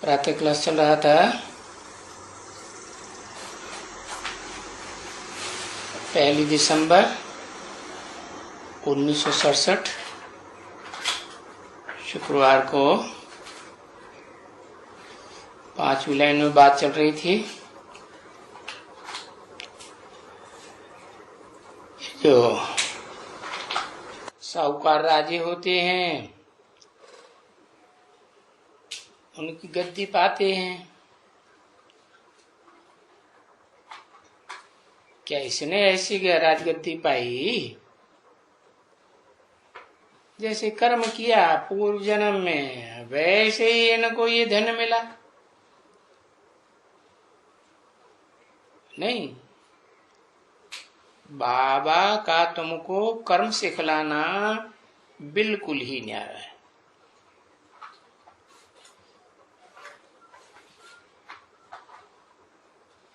प्रातः क्लास चल रहा था। पहली दिसंबर 1967 शुक्रवार को 5वीं लाइन में बात चल रही थी। जो साहूकार राजे होते हैं उनकी गद्दी पाते हैं। क्या इसने ऐसी राजगद्दी पाई? जैसे कर्म किया पूर्व जन्म में वैसे ही इनको ये धन मिला? नहीं, बाबा का तुमको कर्म सिखलाना बिल्कुल ही न्यारा है।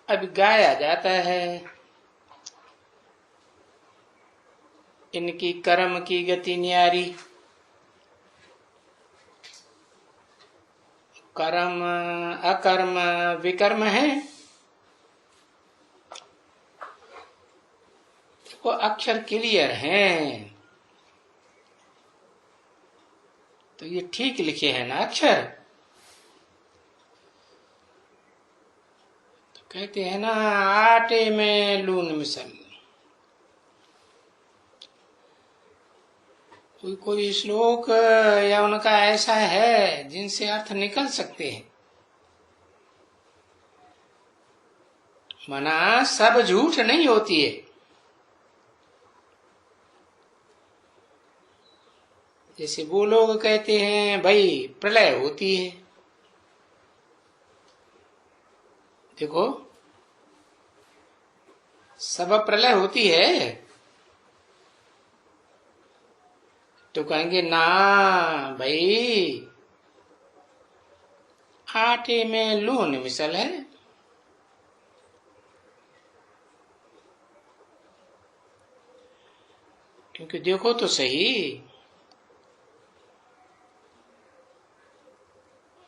अब गाया जाता है इनकी कर्म की गति न्यारी। कर्म अकर्म विकर्म है। वो अक्षर क्लियर हैं तो ये ठीक लिखे हैं ना अक्षर। तो कहते हैं ना आटे में लून मिसल। कोई श्लोक या उनका ऐसा है जिनसे अर्थ निकल सकते हैं। मना सब झूठ नहीं होती है। जैसे वो लोग कहते हैं भाई प्रलय होती है। देखो सब प्रलय होती है तो कहेंगे ना भाई आटे में लून मिसल है। क्योंकि देखो तो सही,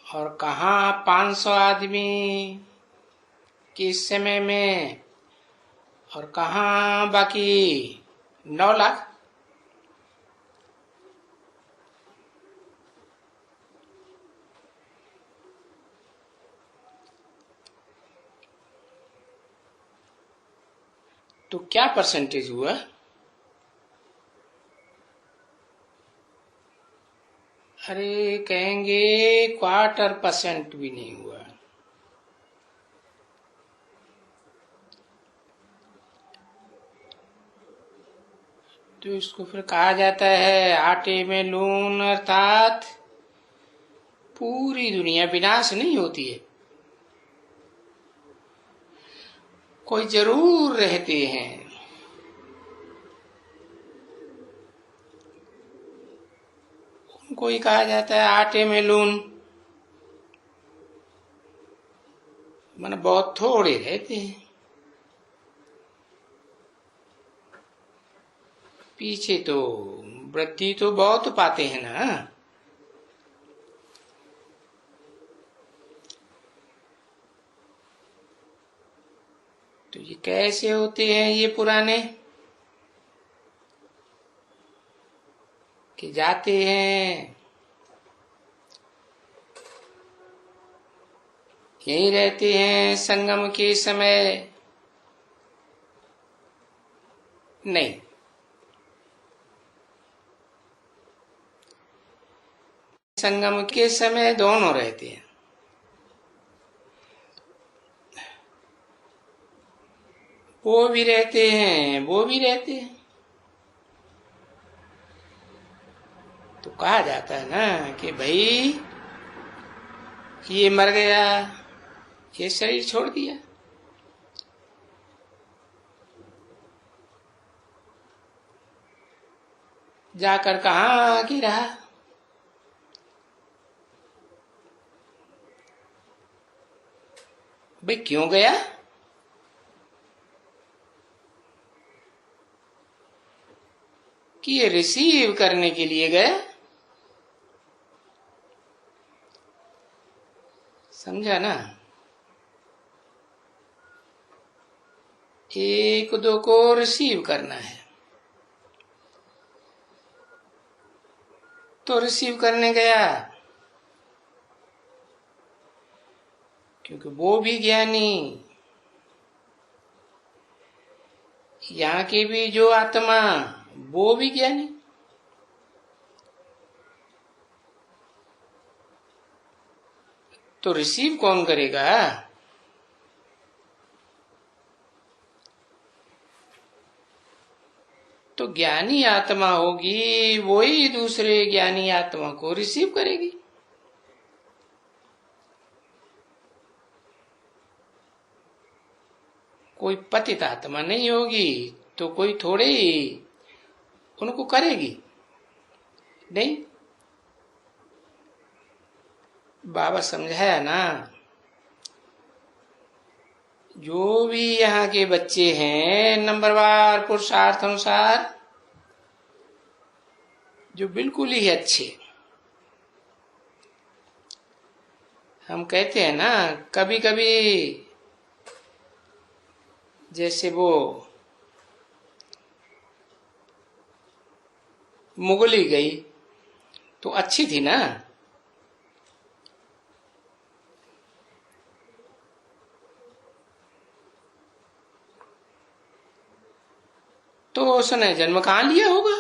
और कहाँ 500 आदमी किस समय में और कहाँ बाकी 9 लाख। तो क्या परसेंटेज हुआ? अरे कहेंगे 1/4% भी नहीं हुआ। तो इसको फिर कहा जाता है आटे में लून, अर्थात पूरी दुनिया विनाश नहीं होती है। कोई जरूर रहते हैं। उनको ही कहा जाता है आटे में लून। माने बहुत थोड़े रहते हैं। पीछे तो वृद्धि तो बहुत पाते हैं ना। तो ये कैसे होते हैं ये पुराने कि जाते हैं यहीं रहते हैं संगम के समय? नहीं, संगम के समय दोनों रहते हैं। वो भी रहते हैं वो भी रहते हैं। तो कहा जाता है ना कि भाई ये मर गया, ये शरीर छोड़ दिया। जाकर कहाँ की रहा? भाई क्यों गया? कि ये रिसीव करने के लिए गया। समझा ना? एक दो को रिसीव करना है, तो रिसीव करने गया, क्योंकि वो भी ज्ञानी, यहाँ की भी जो आत्मा वो भी ज्ञानी, तो रिसीव कौन करेगा? तो ज्ञानी आत्मा होगी, वही दूसरे ज्ञानी आत्मा को रिसीव करेगी। कोई पतित आत्मा नहीं होगी तो कोई थोड़े ही उनको करेगी, नहीं। बाबा समझाया ना, जो भी यहाँ के बच्चे हैं नंबरवार पुरुषार्थ अनुसार, जो बिल्कुल ही अच्छे, हम कहते हैं ना कभी कभी जैसे वो मुगली गई तो अच्छी थी ना, तो उसने जन्म कहाँ लिया होगा?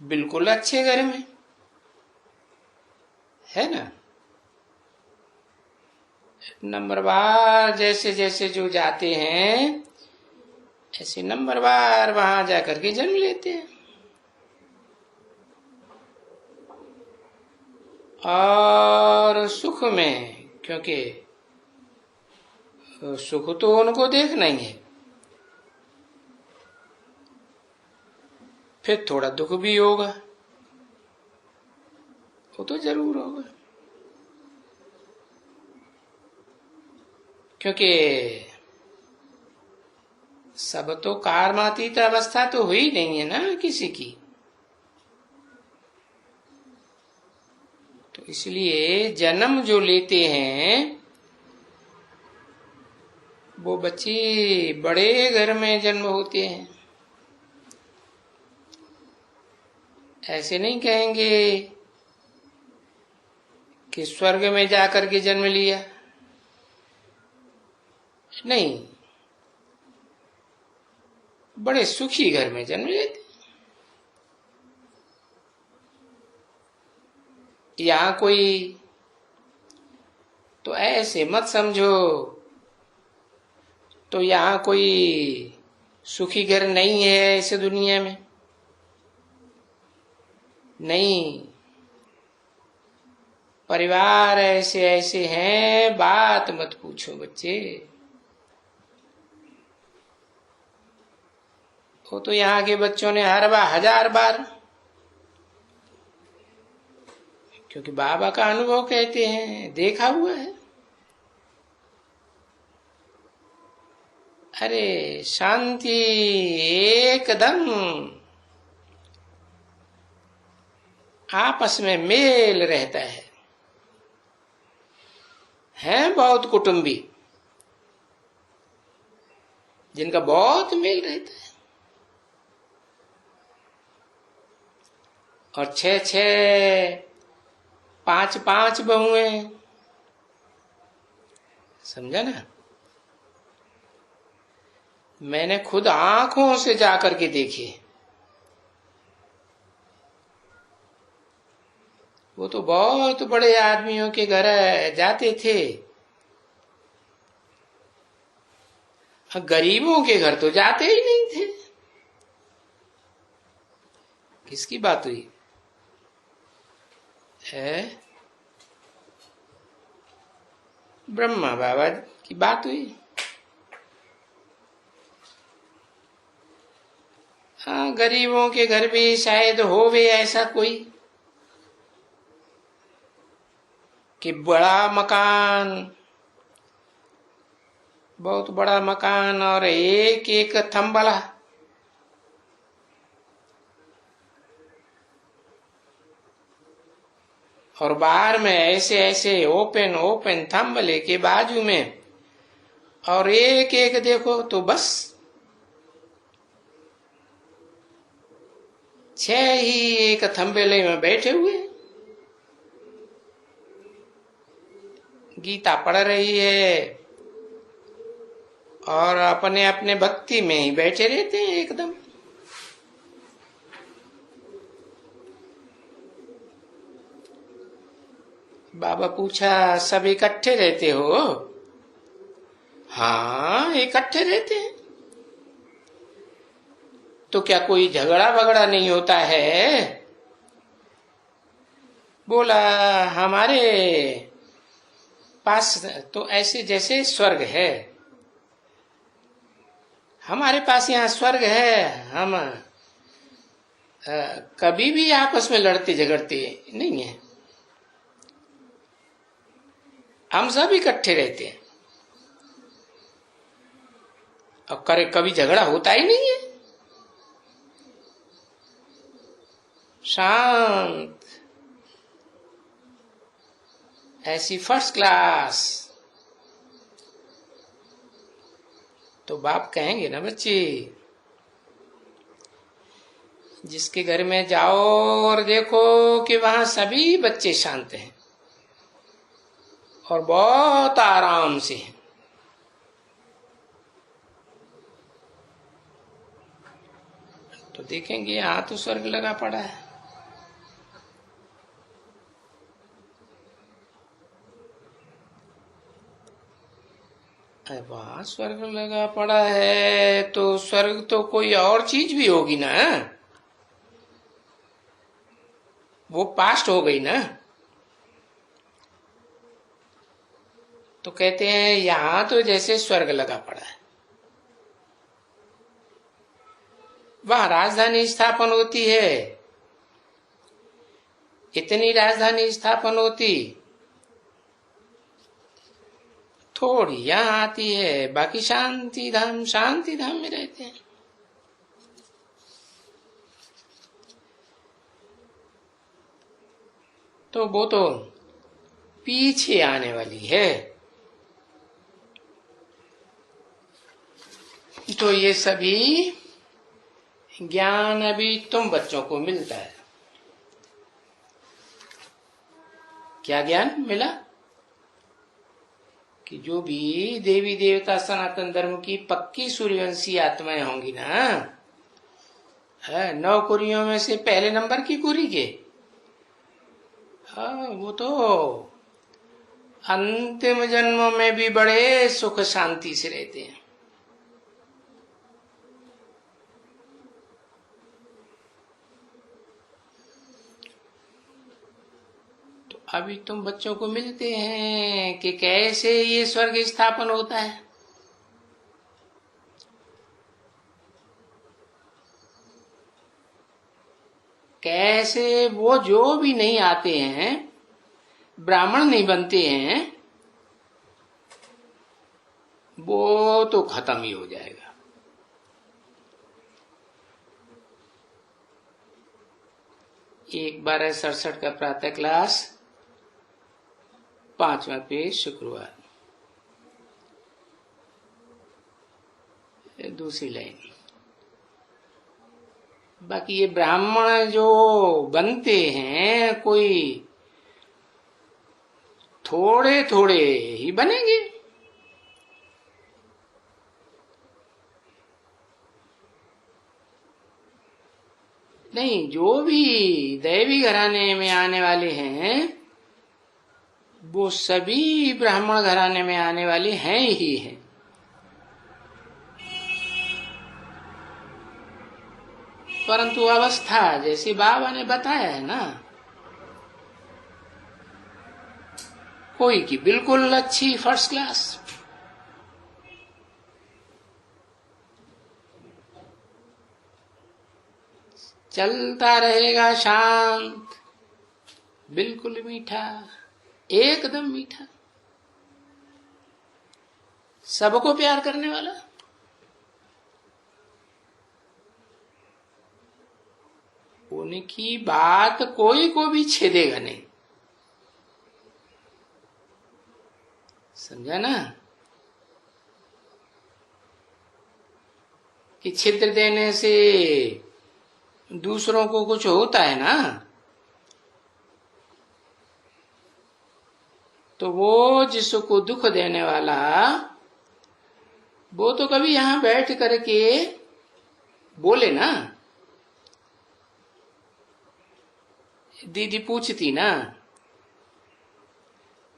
बिल्कुल अच्छे घर में, है ना। नंबरवार जैसे जैसे जो जाते हैं ऐसे नंबरवार वहां जाकर के जन्म लेते हैं, और सुख में, क्योंकि सुख तो उनको देखना ही है, फिर थोड़ा दुख भी होगा, वो तो जरूर होगा, क्योंकि सब तो कर्मातीत अवस्था तो हुई नहीं है ना किसी की, तो इसलिए जन्म जो लेते हैं वो बच्चे बड़े घर में जन्म होते हैं। ऐसे नहीं कहेंगे कि स्वर्ग में जाकर के जन्म लिया, नहीं, बड़े सुखी घर में जन्म लेते। यहाँ कोई तो ऐसे मत समझो, तो यहाँ कोई सुखी घर नहीं है इस दुनिया में, नहीं, परिवार ऐसे ऐसे हैं, बात मत पूछो बच्चे। वो तो यहाँ के बच्चों ने हर बार 1000 बार, क्योंकि बाबा का अनुभव कहते हैं, देखा हुआ है। अरे शांति एकदम, आपस में मेल रहता है, हैं बहुत कुटुंबी जिनका बहुत मेल रहता है, और 6-6 5-5 बहुएं, समझा ना। मैंने खुद आंखों से जाकर के देखे, वो तो बहुत बड़े आदमियों के घर जाते थे, गरीबों के घर तो जाते ही नहीं थे। किसकी बात हुई है? ब्रह्मा बाबा की बात हुई। हाँ, गरीबों के घर भी शायद होवे ऐसा कोई कि बड़ा मकान, बहुत बड़ा मकान और एक एक थंबला, और बाहर में ऐसे ऐसे ओपन ओपन थंब लेके बाजू में, और एक एक देखो तो बस 6 ही एक थंबेले में बैठे हुए, गीता पढ़ रही है और अपने अपने भक्ति में ही बैठे रहते हैं एकदम। बाबा पूछा, सब इकट्ठे रहते हो? हाँ, इकट्ठे रहते हैं। तो क्या कोई झगड़ा वगड़ा नहीं होता है? बोला, हमारे पास तो ऐसे जैसे स्वर्ग है, हमारे पास यहाँ स्वर्ग है, हम कभी भी आपस में लड़ते झगड़ते नहीं है, हम सब इकट्ठे रहते हैं और करे कभी झगड़ा होता ही नहीं है, शांत, ऐसी फर्स्ट क्लास। तो बाप कहेंगे ना, बच्चे जिसके घर में जाओ और देखो कि वहां सभी बच्चे शांत हैं और बहुत आराम से हैं, तो देखेंगे यहां तो स्वर्ग लगा पड़ा है। वहां स्वर्ग लगा पड़ा है तो स्वर्ग तो कोई और चीज भी होगी ना, वो पास्ट हो गई ना। तो कहते हैं यहां तो जैसे स्वर्ग लगा पड़ा है, वहां राजधानी स्थापन होती है, इतनी राजधानी स्थापन होती, थोड़ी यहां आती है, बाकी शांति धाम में रहते हैं। तो वो तो पीछे आने वाली है। तो ये सभी ज्ञान अभी तुम बच्चों को मिलता है। क्या ज्ञान मिला? कि जो भी देवी देवता सनातन धर्म की पक्की सूर्यवंशी आत्माएं होंगी ना, 9 कुरियों में से पहले नंबर की कुरी के, वो तो अंतिम जन्मों में भी बड़े सुख शांति से रहते हैं। तो अभी तुम बच्चों को मिलते हैं कि कैसे ये स्वर्ग स्थापन होता है। कैसे वो जो भी नहीं आते हैं, ब्राह्मण नहीं बनते हैं, वो तो खत्म ही हो जाएगा। एक 12:67 का प्रातः क्लास, 5वां पेज, शुक्रवार, दूसरी लाइन। बाकी ये ब्राह्मण जो बनते हैं, कोई थोड़े थोड़े ही बनेंगे, नहीं, जो भी दैवी घराने में आने वाले हैं वो सभी ब्राह्मण घराने में आने वाले हैं ही हैं। परंतु अवस्था जैसे बाबा ने बताया है ना, कोई की बिल्कुल अच्छी फर्स्ट क्लास, चलता रहेगा शांत, बिल्कुल मीठा, एकदम मीठा, सबको प्यार करने वाला। उनकी बात कोई को भी छेदेगा नहीं। समझा ना, कि छिद्र देने से दूसरों को कुछ होता है ना, तो वो जिसको दुख देने वाला, वो तो कभी यहां बैठ करके बोले ना। दीदी पूछती ना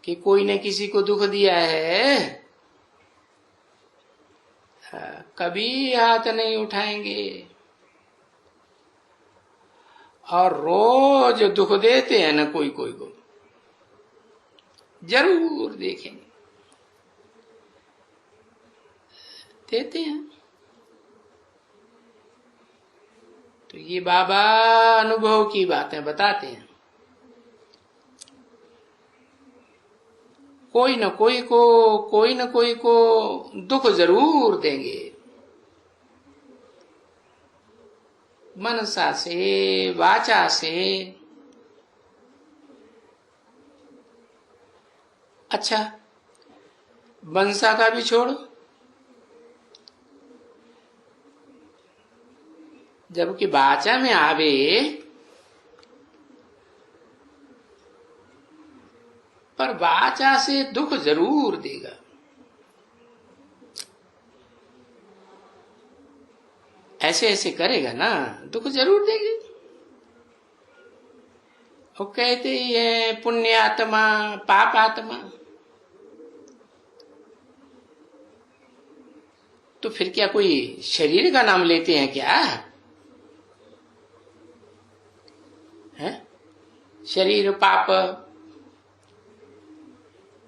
कि कोई ने किसी को दुख दिया है, कभी हाथ नहीं उठाएंगे, और रोज दुख देते हैं ना कोई कोई को, जरूर देखेंगे, देते हैं। तो ये बाबा अनुभव की बातें बताते हैं। कोई न कोई को दुख जरूर देंगे, मनसा से, वाचा से। अच्छा, मनसा का भी छोड़, जबकि वाचा में आवे पर वाचा से दुख जरूर देगा। ऐसे ऐसे करेगा ना, दुख जरूर देगी। वो कहते ही है पुण्य आत्मा, पाप आत्मा। तो फिर क्या कोई शरीर का नाम लेते हैं क्या? है शरीर पाप,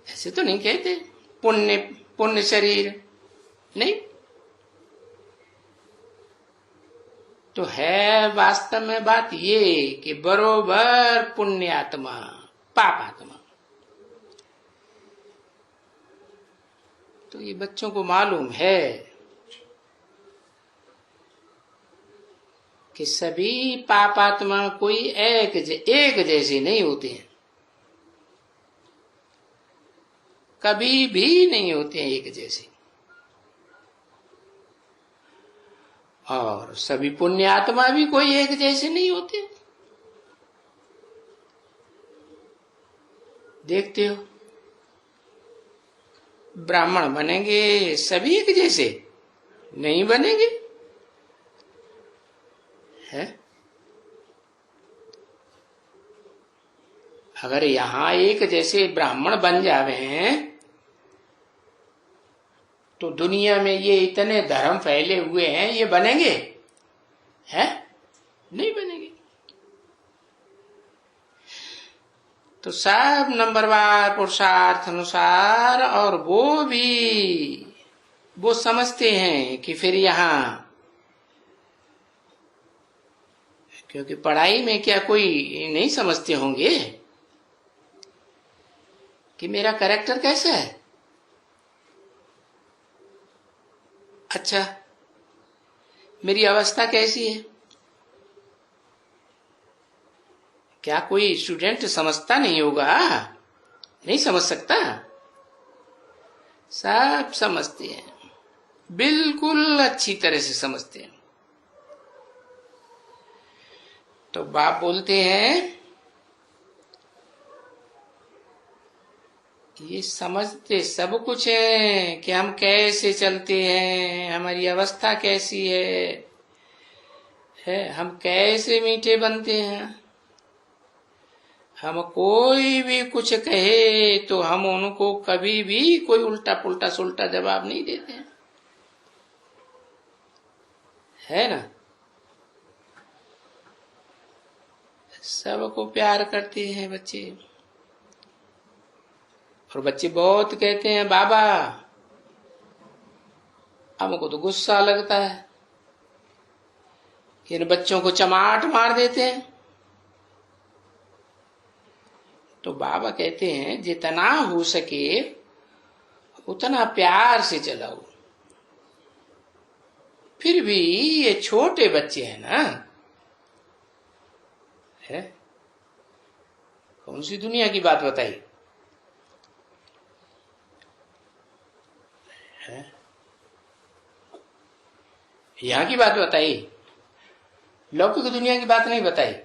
ऐसे तो नहीं कहते। पुण्य पुण्य शरीर नहीं, तो है वास्तव में बात ये कि बरोबर पुण्य आत्मा, पाप आत्मा। तो ये बच्चों को मालूम है कि सभी पापात्मा कोई एक जैसे नहीं होते हैं, कभी भी नहीं होते हैं एक जैसे। और सभी पुण्यात्मा भी कोई एक जैसे नहीं होते। देखते हो, ब्राह्मण बनेंगे सभी एक जैसे नहीं बनेंगे, है? अगर यहां एक जैसे ब्राह्मण बन जावे हैं तो दुनिया में ये इतने धर्म फैले हुए हैं, ये बनेंगे? हैं? नहीं बनेंगे। तो सब नंबरवार पुरुषार्थ अनुसार, और वो भी वो समझते हैं कि फिर यहां, क्योंकि पढ़ाई में क्या कोई नहीं समझते होंगे कि मेरा कैरेक्टर कैसा है? अच्छा, मेरी अवस्था कैसी है? क्या कोई स्टूडेंट समझता नहीं होगा? नहीं समझ सकता। सब समझते हैं, बिल्कुल अच्छी तरह से समझते हैं। तो बाप बोलते हैं ये समझते सब कुछ है कि हम कैसे चलते हैं, हमारी अवस्था कैसी है, हम कैसे मीठे बनते हैं। हम कोई भी कुछ कहे तो हम उनको कभी भी कोई उल्टा पुल्टा सुल्टा जवाब नहीं देते हैं, है ना? सबको प्यार करते हैं बच्चे। और बच्चे बहुत कहते हैं बाबा हमको तो गुस्सा लगता है, इन बच्चों को चमाट मार देते हैं। तो बाबा कहते हैं जितना हो सके उतना प्यार से चलाओ। फिर भी ये छोटे बच्चे हैं ना, है? कौन सी दुनिया की बात बताई? है? यहाँ की बात बताई, लौकिक दुनिया की बात नहीं बताई।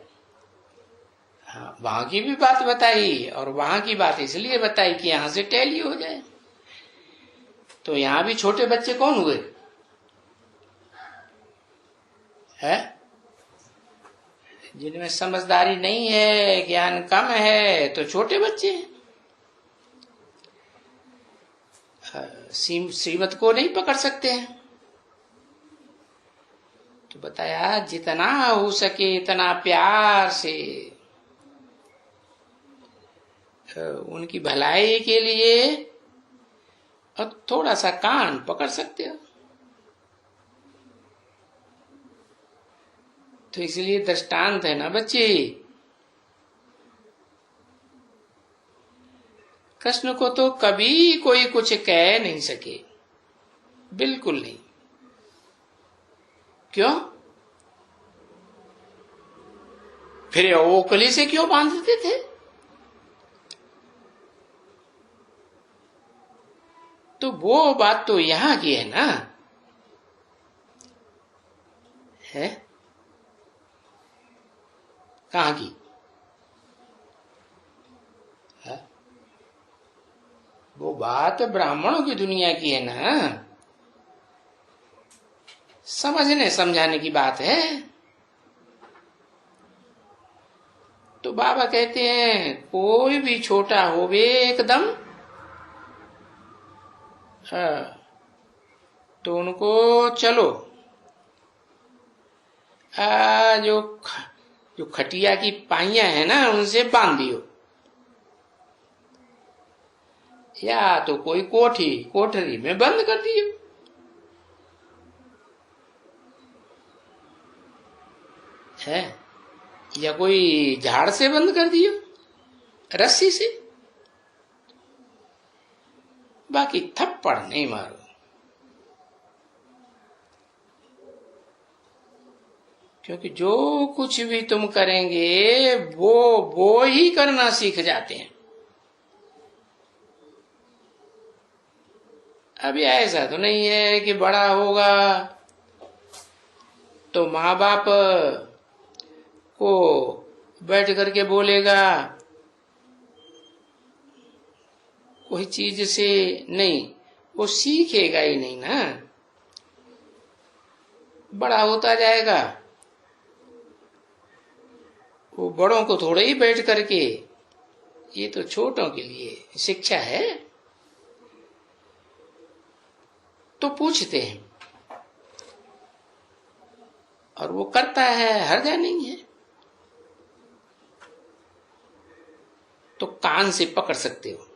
हाँ, वहां की भी बात बताई, और वहां की बात इसलिए बताई कि यहां से टैली हो जाए। तो यहां भी छोटे बच्चे कौन हुए है? जिनमें समझदारी नहीं है, ज्ञान कम है, तो छोटे बच्चे हैं। श्रीमत को नहीं पकड़ सकते हैं। तो बताया जितना हो सके इतना प्यार से उनकी भलाई के लिए और थोड़ा सा कान पकड़ सकते हो। तो इसलिए दृष्टांत है ना बच्चे। कृष्ण को तो कभी कोई कुछ कह नहीं सके, बिल्कुल नहीं। क्यों? फिर ओकली से क्यों बांधते थे? तो वो बात तो यहां की है ना, है? कहां की है? वो बात ब्राह्मणों की दुनिया की है ना, समझने समझाने की बात है। तो बाबा कहते हैं कोई भी छोटा होवे एकदम, तो उनको चलो जो खटिया की पाइयां है ना उनसे बांध दियो, या तो कोई कोठरी में बंद कर दियो, है? या कोई झाड़ से बंद कर दियो, रस्सी से। बाकी थप्पड़ नहीं मारो। क्योंकि जो कुछ भी तुम करेंगे वो ही करना सीख जाते हैं। अभी ऐसा तो नहीं है कि बड़ा होगा तो माँ बाप को बैठ करके बोलेगा कोई चीज से, नहीं, वो सीखेगा ही नहीं ना। बड़ा होता जाएगा, वो बड़ों को थोड़े ही बैठ करके, ये तो छोटों के लिए शिक्षा है। तो पूछते हैं और वो करता है, हर्जा नहीं है। तो कान से पकड़ सकते हो,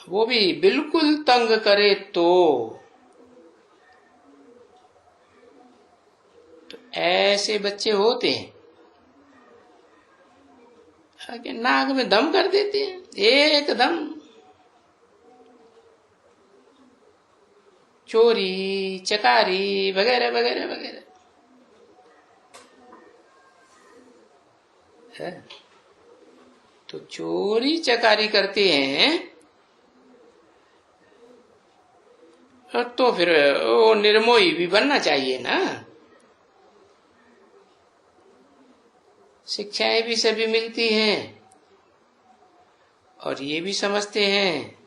वो भी बिल्कुल तंग करे तो ऐसे बच्चे होते हैं कि नाक में दम कर देते हैं एकदम। चोरी चकारी वगैरह वगैरह वगैरह है। तो चोरी चकारी करते हैं तो फिर वो निर्मोही भी बनना चाहिए ना। शिक्षाएं भी सभी मिलती हैं और ये भी समझते हैं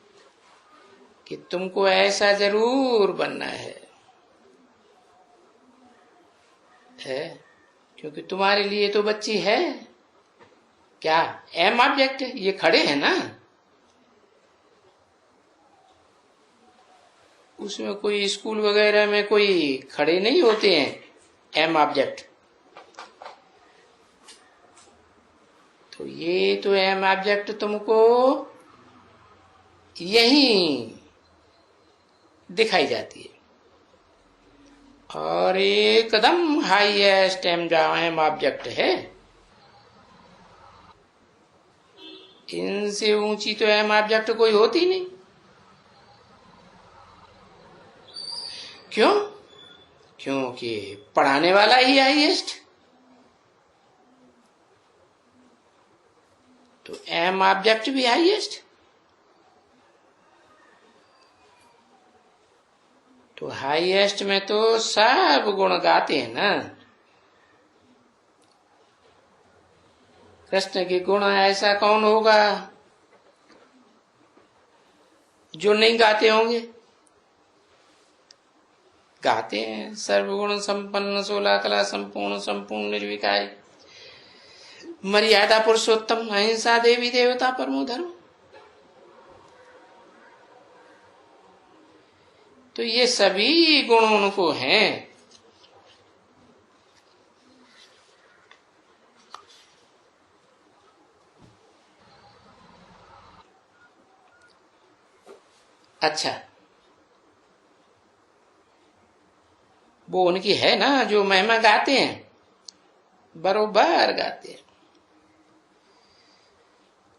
कि तुमको ऐसा जरूर बनना है, क्योंकि तुम्हारे लिए तो बच्ची है क्या, एम ऑब्जेक्ट, ये खड़े हैं ना, उसमें कोई स्कूल वगैरह में कोई खड़े नहीं होते हैं एम ऑब्जेक्ट। तो ये तो एम ऑब्जेक्ट तुमको यहीं दिखाई जाती है, और एकदम हाईएस्ट एम ऑब्जेक्ट है। इनसे ऊंची तो एम ऑब्जेक्ट कोई होती नहीं। क्यों? क्योंकि पढ़ाने वाला ही हाईएस्ट। तो एम ऑब्जेक्ट भी हाईएस्ट। तो हाईएस्ट में तो सब गुण गाते हैं ना। कृष्ण के गुण ऐसा कौन होगा जो नहीं गाते होंगे? गाते हैं। सर्वगुण संपन्न, 16 कला संपूर्ण, संपूर्ण निर्विकार, मर्यादा पुरुषोत्तम, अहिंसा, देवी देवता, परमो धर्म। तो ये सभी गुण उनको हैं। अच्छा, वो उनकी है ना जो महिमा गाते हैं, बरोबर गाते हैं।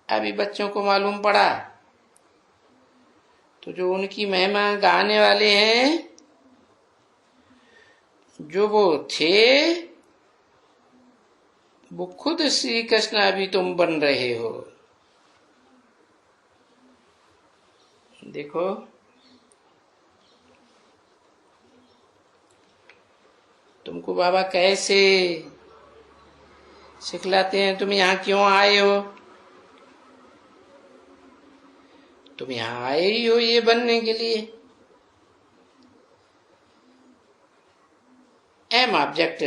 अभी बच्चों को मालूम पड़ा तो जो उनकी महिमा गाने वाले हैं, जो वो थे, वो खुद श्री कृष्ण अभी तुम बन रहे हो। देखो, तुमको बाबा कैसे सिखलाते हैं, तुम यहाँ क्यों आए हो? तुम यहाँ आए ही हो ये बनने के लिए। एम ऑब्जेक्ट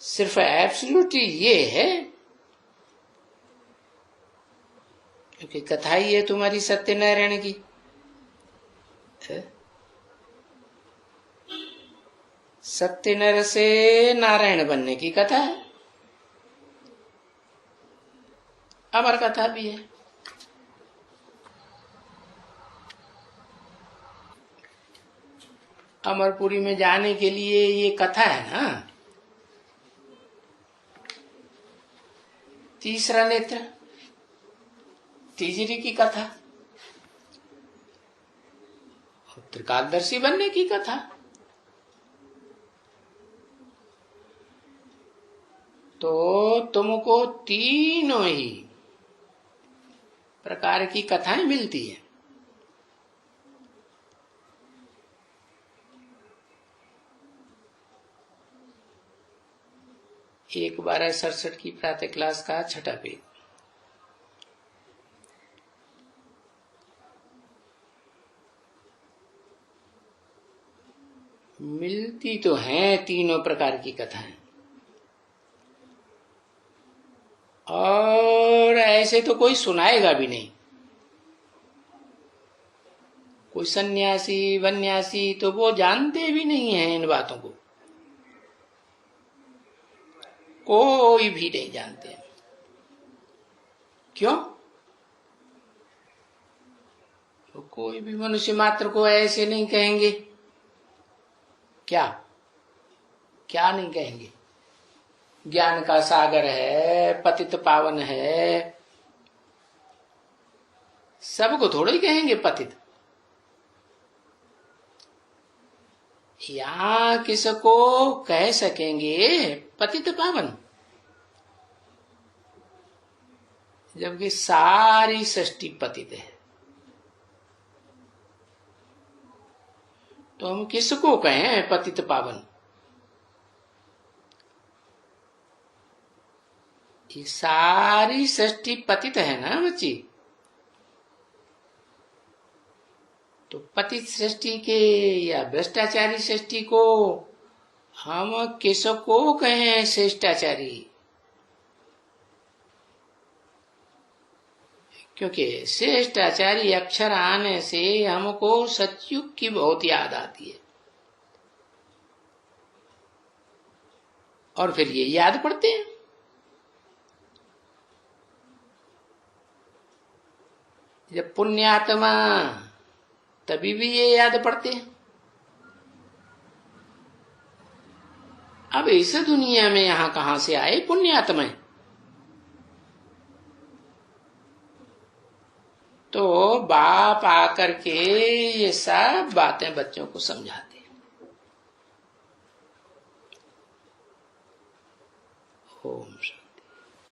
सिर्फ एब्सोल्यूटली ये है, क्योंकि कथा ही है तुम्हारी सत्यनारायण की। सत्य नर से नारायण बनने की कथा है, अमर कथा भी है। अमरपुरी में जाने के लिए ये कथा है ना। तीसरा नेत्र, तीसरी की कथा, त्रिकालदर्शी बनने की कथा। तो तुमको तीनों ही प्रकार की कथाएं मिलती है। एक 1267 की प्रातः क्लास का 6ठा पेज। मिलती तो हैं तीनों प्रकार की कथाएं, और ऐसे तो कोई सुनाएगा भी नहीं। कोई सन्यासी वन्यासी तो वो जानते भी नहीं है इन बातों को, कोई भी नहीं जानते हैं। क्यों? तो कोई भी मनुष्य मात्र को ऐसे नहीं कहेंगे। क्या क्या नहीं कहेंगे? ज्ञान का सागर है, पतित पावन है, सबको थोड़ा ही कहेंगे पतित। या किसको कह सकेंगे पतित पावन, जबकि सारी सृष्टि पतित है। तो हम किसको कहें पतित पावन? ये सारी सृष्टि पतित है ना बच्ची। तो पतित सृष्टि के या भ्रष्टाचारी सृष्टि को हम किसको कहें श्रेष्ठाचारी? क्योंकि श्रेष्ठाचारी अक्षर आने से हमको सतयुग की बहुत याद आती है, और फिर ये याद पड़ते हैं। जब पुण्यात्मा, तभी भी ये याद पड़ते हैं। अब इस दुनिया में यहां कहां से आए पुण्यात्मा? तो बाप आकर के ये सब बातें बच्चों को समझाते हैं। ओम शांति।